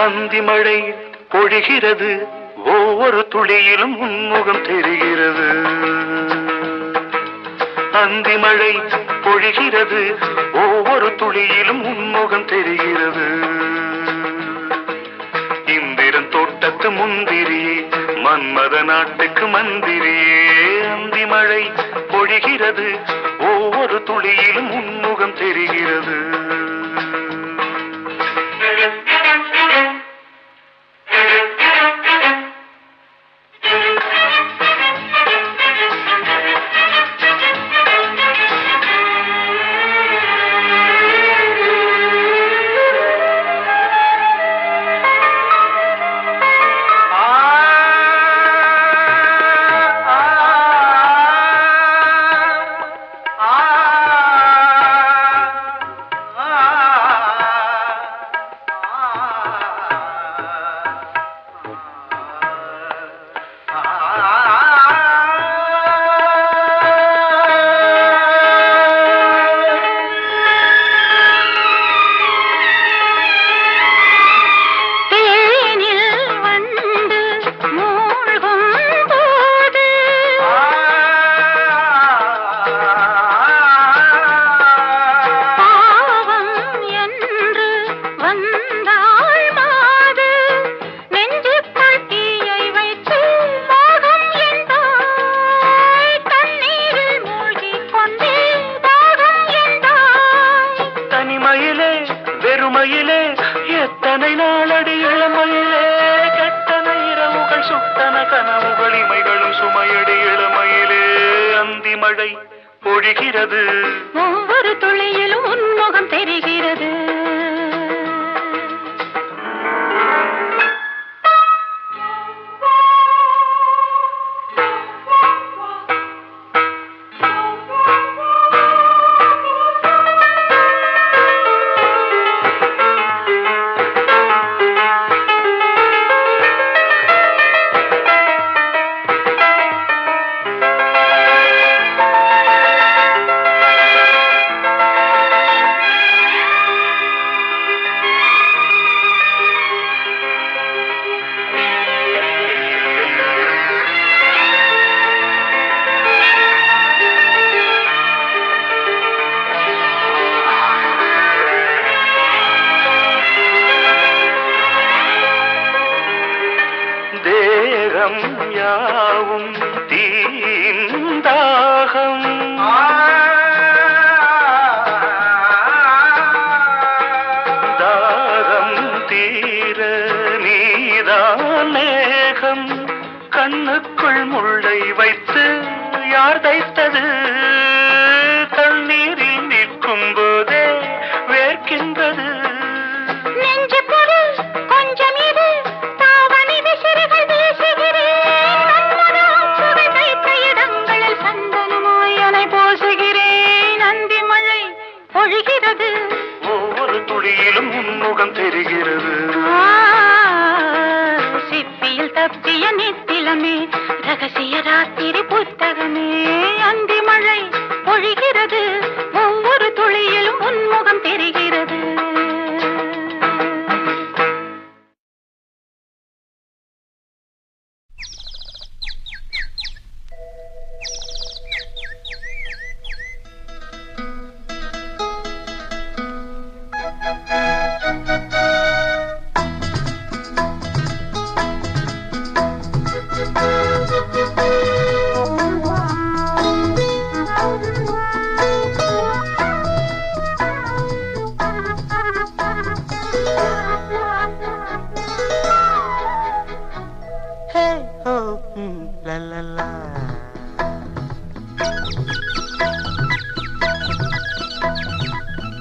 அந்தி மழை பொழிகிறது, ஒவ்வொரு துளியிலும் உன்முகம் தெரிகிறது. அந்தி மழை பொழிகிறது, ஒவ்வொரு துளியிலும் உன்முகம் தெரிகிறது. இந்திரன் தோட்டத்து முந்திரியே, மன்மத நாட்டுக்கு மந்திரியே. அந்தி மழை பொழிகிறது, ஒவ்வொரு துளியிலும் உன்முகம் தெரிகிறது. வெறுமையிலே எத்தனை நாளடி இளமையிலே, கெட்டன இரவுகள் சுட்டன கனவுகள் இமைகளும் சுமையடி இளமையிலே. அந்தி மழை பொழிகிறது, ஒவ்வொரு துளியிலும் உன்முகம் தெரிகிறது. தேகம் யாவும் தீந்தாகம், தாகம் தீர நீதான் மேகம். கண்ணுக்குள் முள்ளை வைத்து யார் தைத்தது, தண்ணீரில் நிற்கும் போதே வேர்க்கின்றது. ஒவ்வொரு துளியிலும் உன்முகம் தெரிகிறது. சிப்பியில் தப்பிய நித்திலமே, ரகசிய ராத்திரி புத்தகமே. அந்தி மழை பொழிகிறது, ஒவ்வொரு துளியிலும் உன்முகம் தெரிகிறது.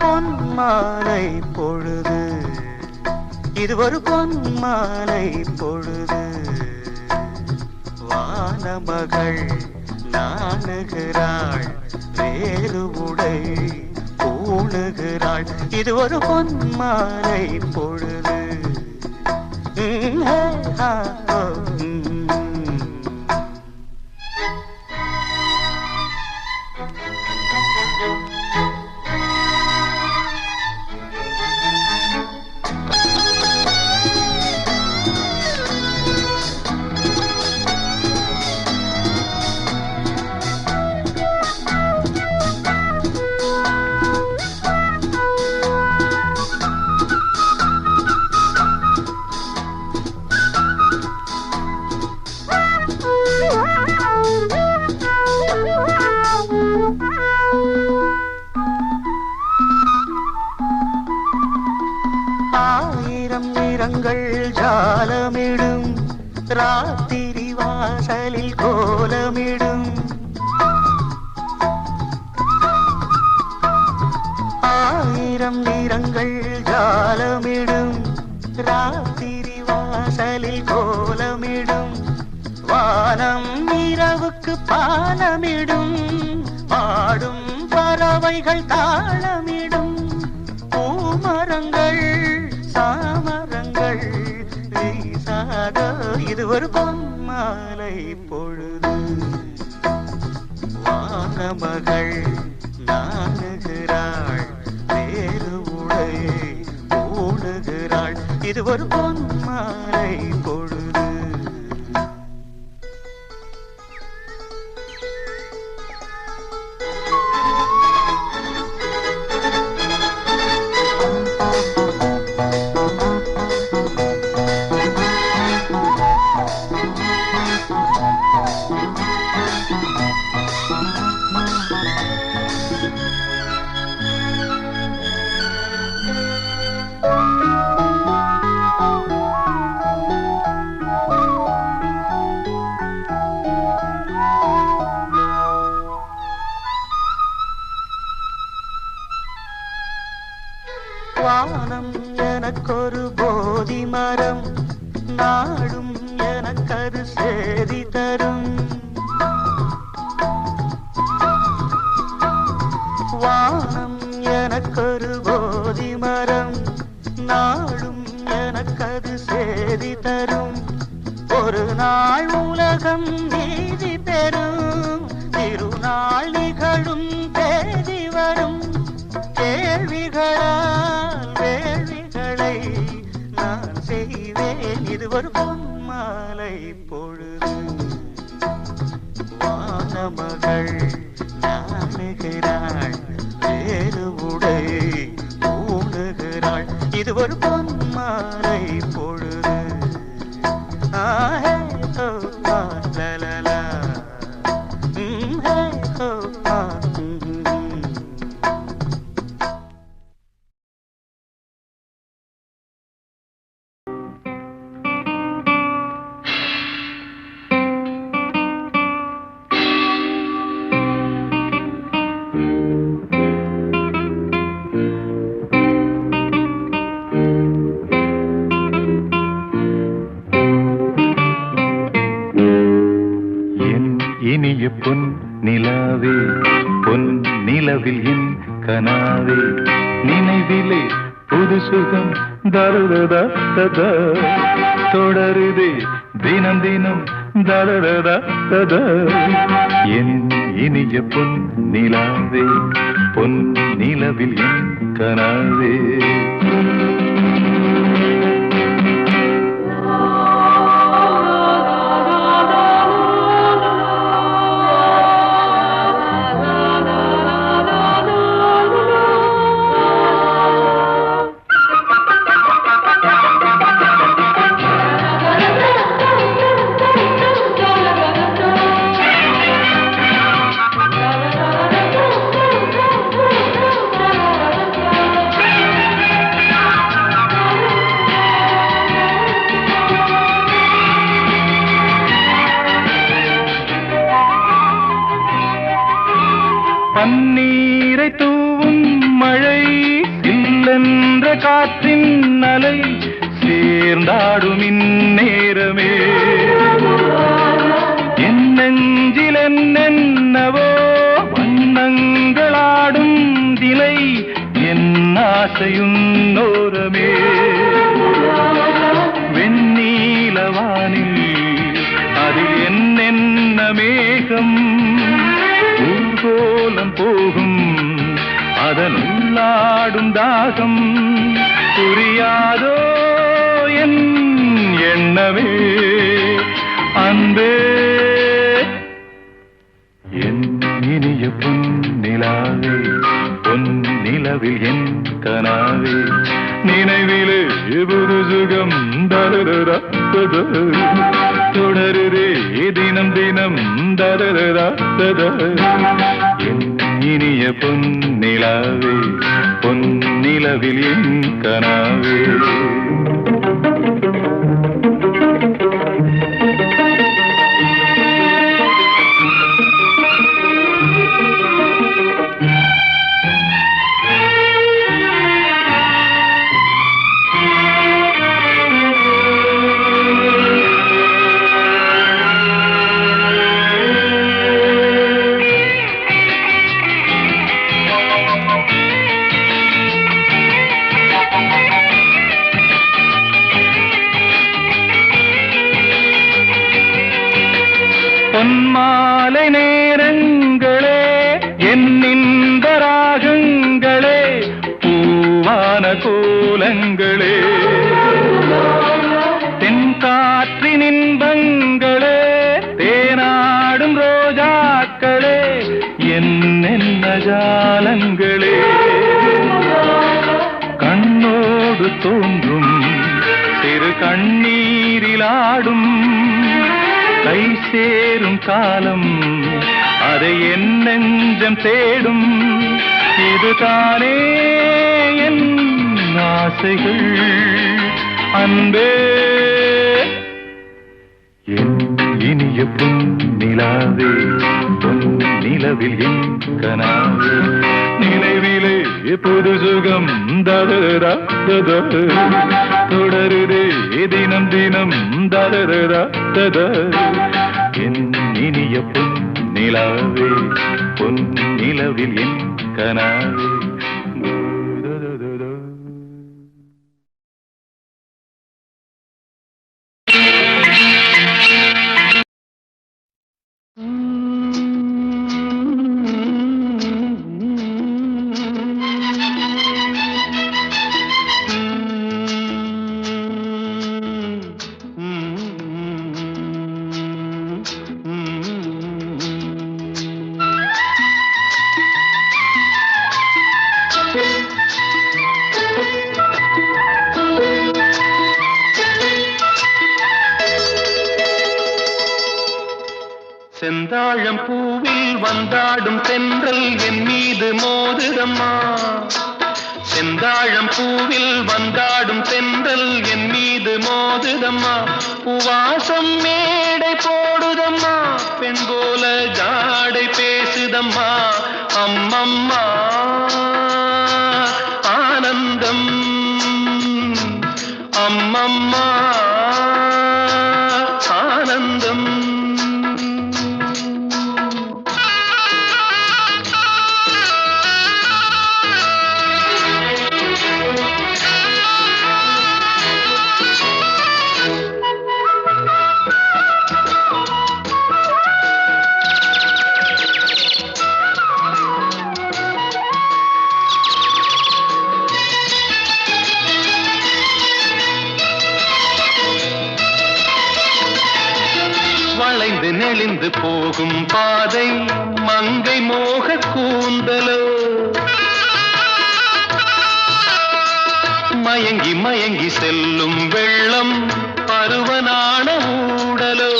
பொன்மாலை பொழுது, இது ஒரு பொன்மாலை பொழுது. வானமகள் நாணுகிறாள், வேறு உடை பூணுகிறாள். இது ஒரு பொன்மாலை பொழுது. ஆயிரம் நிறங்கள் ஜாலமிடும் ராத்திரி வாசலில் கோலமிடும் ஆயிரம் நிறங்கள் ஜாலமிடும் ராத்திரி வாசலில் கோலமிடும் வானம் இரவுக்கு பாலமிடும் பாடும் பறவைகள் தாளமிடும் பூமரங்கள் சாமரங்கள் வீசாத இது ஒரு பொன்மாலை பொழுது வானமகள் நாணுகிறாள் வேறு உடை ஊடுகிறாள் இது ஒரு பொன்மாலை பொழுது வானம் எனக்கொரு போதி மரம் நாடும் எனக்கது சேதி தரும் வானம் எனக்கொரு போதி மரம் நாடும் எனக்கது சேதி தரும் ஒரு நாள் உலகம் நீதி பெறும் திருநாள் நிகழும் தேதி வரும் கேள்விகளால் வேள்விகளை நான் செய்வேன் இது ஒரு பொன்மாலை பொழுது வானமகள் நாணுகிறாள் வேறு உடை ஊடுகிறாள் இது ஒரு பொன்மாலை பொழுது ஆஹே ஹோ ஆ லலலா ஹே ஹோ ஆ இனிய பொன் நிலாவே பொன் நிலவில் என் கனாவே நினைவிலே புது சுகம் தருதா தொடருதே தினம் தினம் தருதா என் இனிய பொன் நிலாவே பொன் நிலவில் என் கனாவே பன்னீரை தூவும் மழை இல்லென்ற காற்றின் அலை சேர்ந்தாடும் இந்நேரமே என் நெஞ்சில் என்னென்னவோ வண்ணங்களாடும் திலை என் ஆசையும் நோரமே வெண்ணீலவானில் அதில் என்னென்ன மேகம் ஊர்கோலம் போகும் அதனுள்ளாடும் தாகம் புரியாதோ என் எண்ணமே அன்பே என் இனிய பொன்னிலாவே பொன் நிலவில் என் கனாவே நினைவிலே புது சுகம் தருதா தொடருதே தினம் தினம் தருதா என் இனிய பொன்னிலாவே பொன் நிலவில் என் கனாவே பொன்மாலை நேரங்களே என்னின்ப ராகங்களே பூவான கோலங்களே தென்காற்றின் இன்பங்களே தேனாடும் ரோஜாக்களே என்னென்ன ஜாலங்களே கண்ணோடு தோன்றும் சிறு கண்ணீரிலாடும் கை சேரும் காலம் அதை என் நெஞ்சம் தேடும் இதுதானே என் ஆசைகள் அன்பே என் இனிய பொன்னிலாவே பொன் நிலவில் என் கனாவே நினைவிலே புது சுகம் ததரா தொடருதே தினம் தினம் ததரா என் இனிய பொன்னிலாவே பொன் நிலவில் என் கனாவே செந்தாழம் பூவில் வந்தாடும் தென்றல் என் மீது மோதுதம்மா செந்தாழம் பூவில் வந்தாடும் தென்றல் என் மீது மோதுதம்மா பூவாசம் மேடை போடுதம்மா பெண் போல ஜாடை பேசுதம்மா அம்மம்மா ஆனந்தம் அம்மம்மா ஆனந்தம் வளைந்து நெளிந்து போகும் பாதை மங்கை மோக கூந்தலோ மயங்கி மயங்கி செல்லும் வெள்ளம் பருவனான ஊடலோ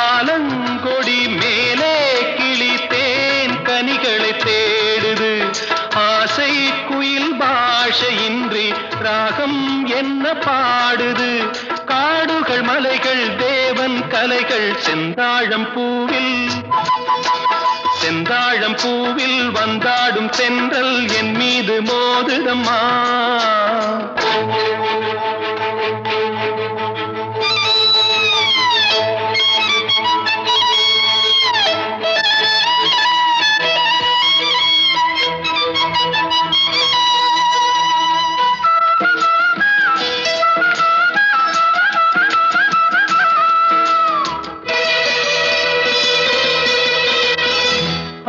ஆலங்கொடி மேலே கிளி தேன் கனிகளை தேடுது ஆசை குயில் பாஷையின்றி ராகம் என்ன பாடுது காடுகள் மலைகள் தேவன் கலைகள் செந்தாழம் பூவில் வந்தாடும் தென்றல் என் மீது மோதுதம்மா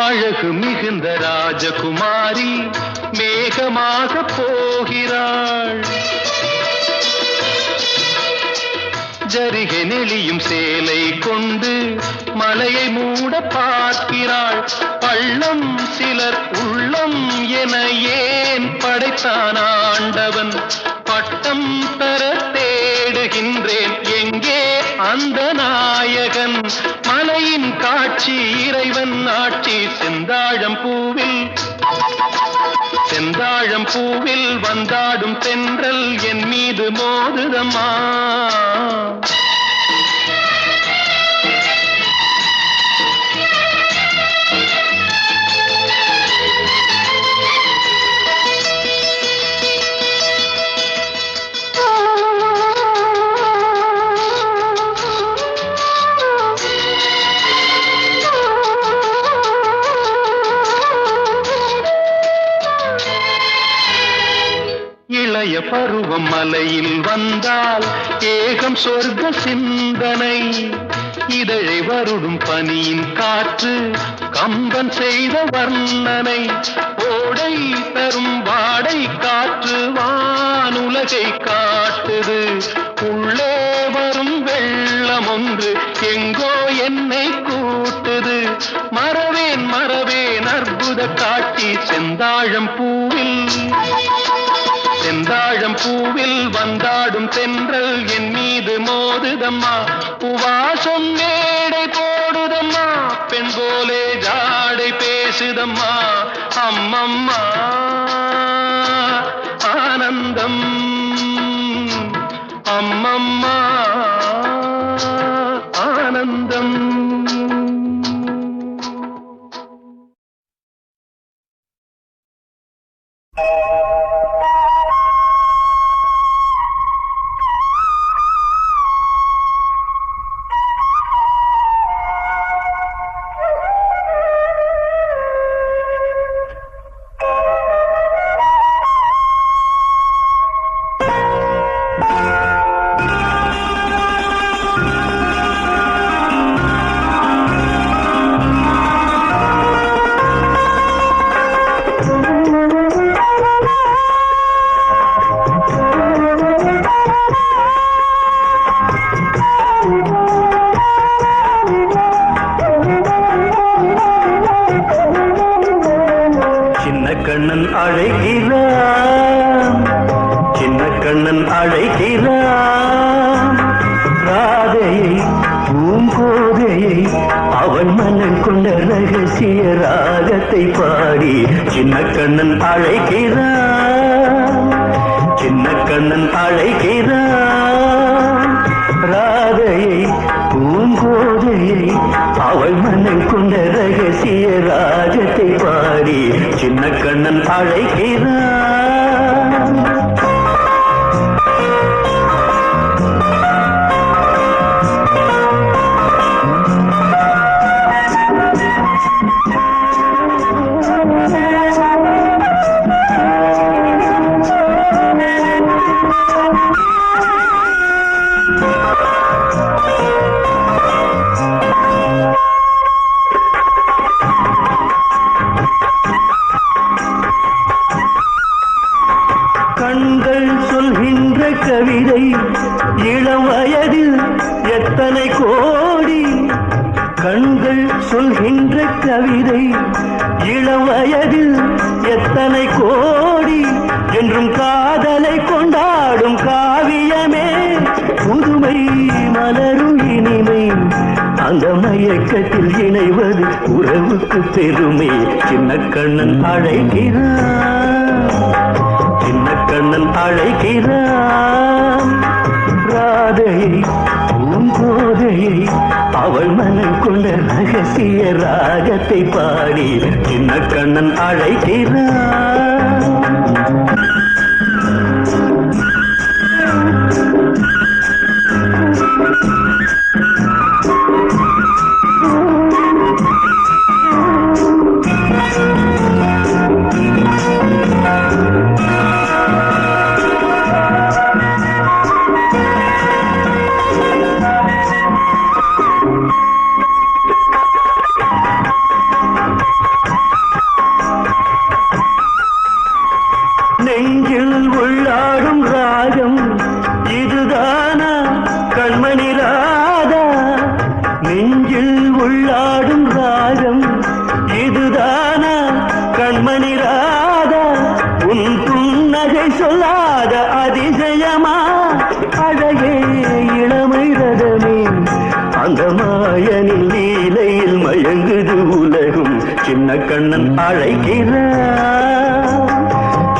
அழகு மிகுந்த ராஜகுமாரி மேகமாக போகிறாள் ஜரிகை நெளியும் சேலை கொண்டு மலையை மூட பார்க்கிறாள் பள்ளம் சிலர் உள்ளம் என ஏன் படைத்தான் ஆண்டவன் பட்டம் தர தேடுகின்றேன் எங்கே அந்த நாயகன் மலையின் காட்சி இறைவன் ஆட்சி செந்தாழம் பூவில் செந்தாழம் பூவில் வந்தாடும் தென்றல் என் மீது மோதுதம்மா. இளைய பருவம் மலையில் வந்தால் ஏகம் சொர்க்க சிந்தனை. இதழை வருடும் பனியின் காற்று கம்பன் செய்த வர்ணனை. ஓடை தரும் வாடை காற்று வானுலகை காட்டுது. உள்ளே வரும் வெள்ளம் ஒன்று எங்கோ என்னை கூட்டுது. மறவேன் மறவேன் அற்புத காட்சி செந்தாழம் பூவில். செந்தாழம் பூவில் வந்தாடும் தென்றல் என் மீது மோதுதம்மா. உவாசம் மேடை போடுதம்மா. பெண் போலே ஜாடை பேசுதம்மா. அம்மம்மா ஆனந்தம். அம்மம்மா ஆனந்தம்.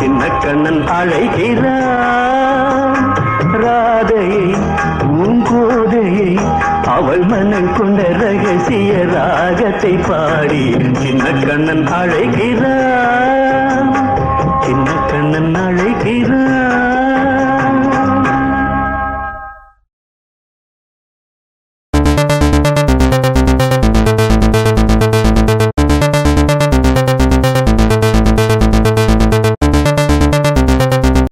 சின்ன கண்ணன் அழைக்கிறான் ராதையை பூங்கோதையை அவள் மனம் கொண்ட ரகசிய ராகத்தை பாடி சின்ன கண்ணன் அழைக்கிறான் சின்ன கண்ணன் அழைக்கிறான்